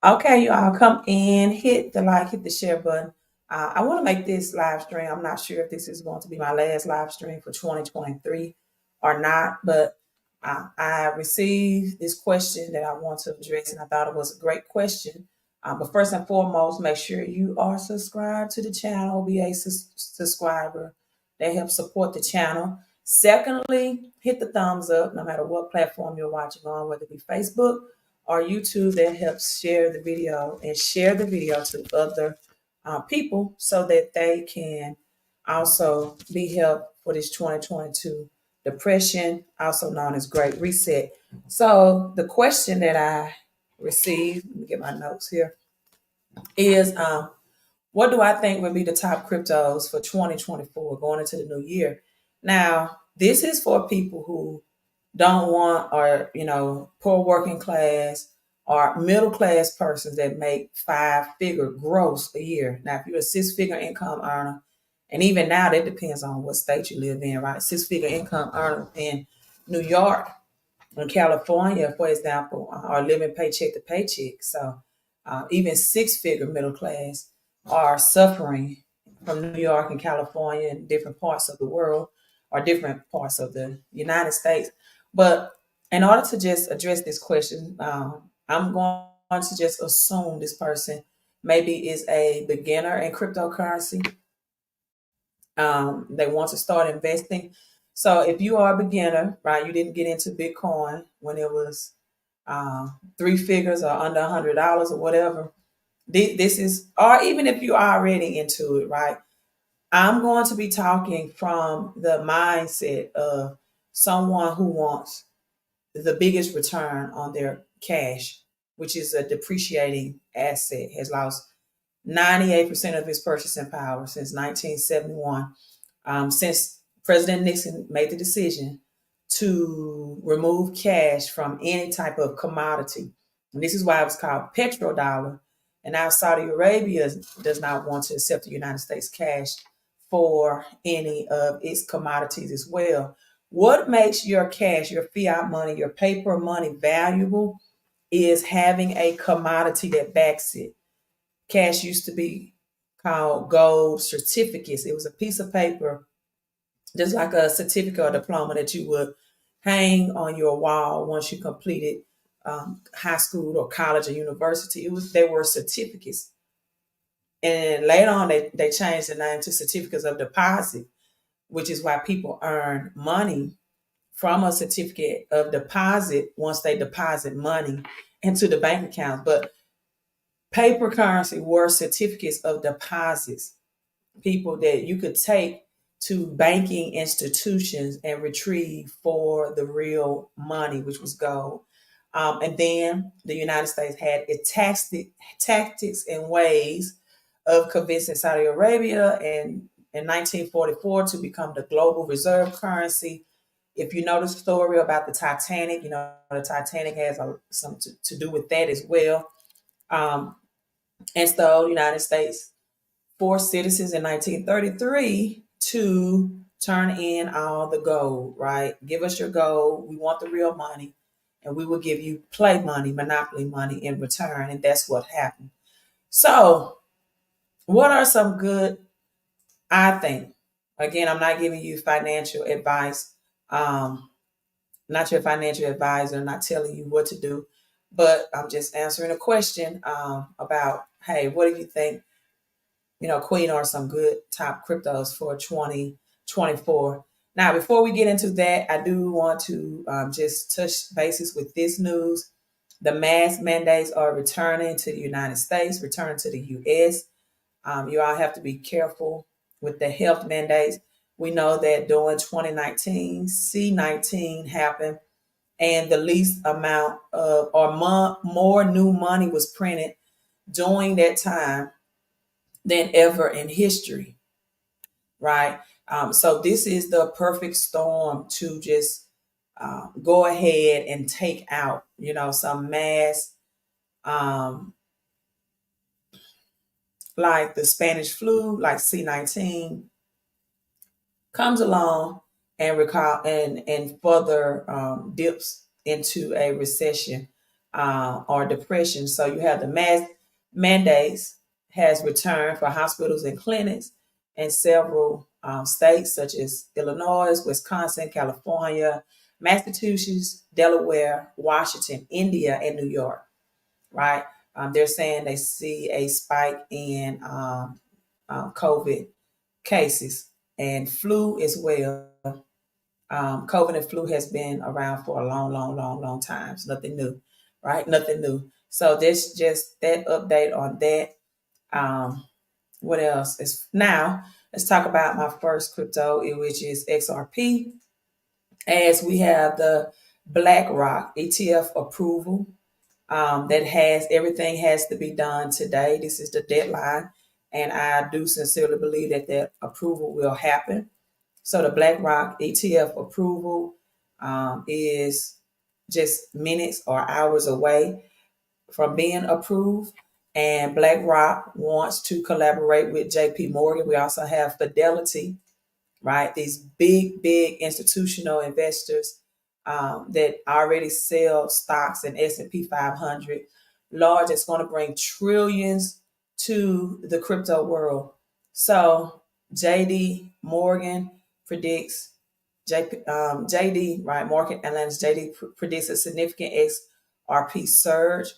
Okay, you all come in, hit the like, hit the share button. I want to make this live stream. I'm not sure if this is going to be my last live stream for 2023 or not, but I received this question that I want to address, and I thought it was a great question. But first and foremost, make sure you are subscribed to the channel, be a subscriber. That helps support the channel. Secondly, hit the thumbs up no matter what platform you're watching on, whether it be Facebook or YouTube. That helps share the video and share the video to other people so that they can also be helped for this 2022 depression, also known as Great Reset. So the question that I received, let me get my notes here, is what do I think would be the top cryptos for 2024 going into the new year? Now, this is for people who don't want, or poor working class or middle class persons that make 5-figure gross a year. Now if you're a 6-figure income earner, and even now that depends on what state you live in, right? 6-figure income earner in New York and California, for example, are living paycheck to paycheck. So even 6-figure middle class are suffering from New York and California and different parts of the world or different parts of the United States. But in order to just address this question, I'm going to just assume this person maybe is a beginner in cryptocurrency. They want to start investing. So if you are a beginner, right, you didn't get into Bitcoin when it was 3 figures or under $100 or whatever. This is, or even if you're already into it, right? I'm going to be talking from the mindset of someone who wants the biggest return on their cash, which is a depreciating asset, has lost 98% of its purchasing power since 1971, since President Nixon made the decision to remove cash from any type of commodity. And this is why it was called petrodollar. And now Saudi Arabia does not want to accept the United States cash for any of its commodities as well. What makes your cash, your fiat money, your paper money valuable is having a commodity that backs it. Cash used to be called gold certificates. It was a piece of paper, just like a certificate or diploma that you would hang on your wall once you completed high school or college or university. They were certificates. And later on, they changed the name to certificates of deposit, which is why people earn money from a certificate of deposit once they deposit money into the bank accounts. But paper currency were certificates of deposits, people that you could take to banking institutions and retrieve for the real money, which was gold. And then the United States had its tactics and ways of convincing Saudi Arabia in 1944 to become the global reserve currency. If you know the story about the Titanic, the Titanic has something to do with that as well. And so the United States forced citizens in 1933 to turn in all the gold, right? Give us your gold. We want the real money. And we will give you play money, monopoly money in return. And that's what happened. So, what are some good, I think, again, I'm not giving you financial advice. Not your financial advisor, not telling you what to do, but I'm just answering a question about, hey, what do you think, Queen, are some good top cryptos for 2024? Now, before we get into that, I do want to just touch bases with this news. The mask mandates are returning to the United States, returning to the U.S. You all have to be careful with the health mandates. We know that during 2019, C-19 happened, and the least amount of or more new money was printed during that time than ever in history, right? So this is the perfect storm to just go ahead and take out, some mass, like the Spanish flu, like C-19, comes along and further dips into a recession. or depression. So you have the mask mandates has returned for hospitals and clinics in several states such as Illinois, Wisconsin, California, Massachusetts, Delaware, Washington, India, and New York. Right? They're saying they see a spike in COVID cases and flu as well. COVID and flu has been around for a long, long, long, long time. It's nothing new, right? Nothing new. So this just that update on that. Um, what else is now? Let's talk about my first crypto, which is XRP. As we have the BlackRock ETF approval, that has everything has to be done today. This is the deadline, and I do sincerely believe that that approval will happen. So the BlackRock ETF approval is just minutes or hours away from being approved. And BlackRock wants to collaborate with JP Morgan. We also have Fidelity, right? These big, big institutional investors that already sell stocks in S&P 500. Large, it's going to bring trillions to the crypto world. So JD Morgan predicts, JD, right, Market Analytics, JD predicts a significant XRP surge.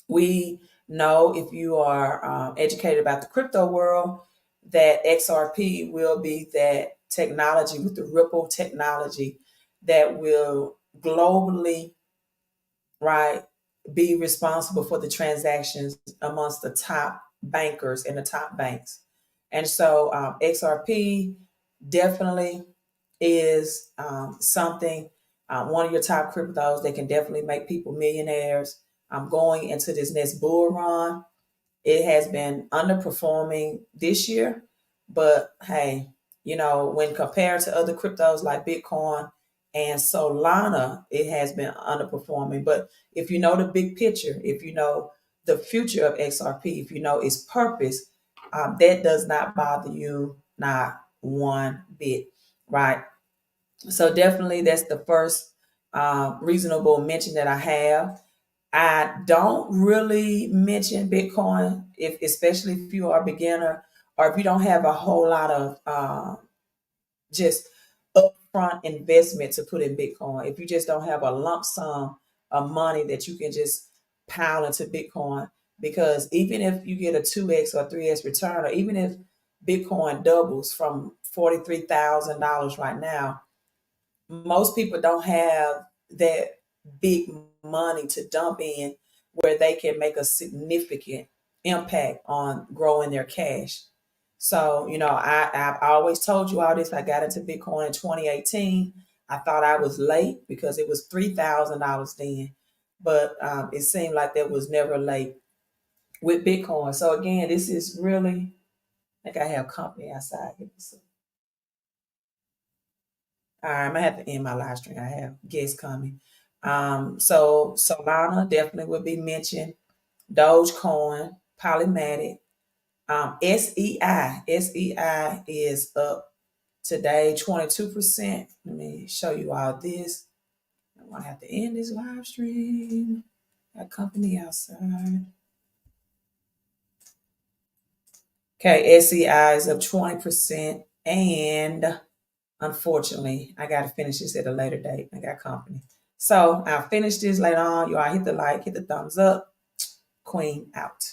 We know, if you are educated about the crypto world, that XRP will be that technology with the Ripple technology that will globally, right, be responsible for the transactions amongst the top bankers and the top banks. And so XRP definitely is something, one of your top cryptos that can definitely make people millionaires. Going into this next bull run, it has been underperforming this year, but hey, when compared to other cryptos like Bitcoin and Solana, it has been underperforming. But if you know the big picture, if you know the future of XRP, if you know its purpose, that does not bother you, not one bit, right? So definitely that's the first reasonable mention that I have. I don't really mention Bitcoin, if especially if you are a beginner or if you don't have a whole lot of just upfront investment to put in Bitcoin. If you just don't have a lump sum of money that you can just pile into Bitcoin, because even if you get a 2x or 3x return, or even if Bitcoin doubles from $43,000 right now, most people don't have that big money to dump in where they can make a significant impact on growing their cash. So, I've always told you all this. I got into Bitcoin in 2018. I thought I was late because it was $3,000 then, but it seemed like that was never late with Bitcoin. So again, this is really, I think I have company outside here. So, all right, I'm gonna have to end my live stream. I have guests coming. So Solana definitely would be mentioned. Dogecoin, Polymatic, SEI is up today 22%. Let me show you all this. I'm gonna have to end this live stream. Got company outside. Okay, SEI is up 20%, and unfortunately, I got to finish this at a later date. I got company. So I'll finish this later on. You all hit the like, hit the thumbs up. Queen out.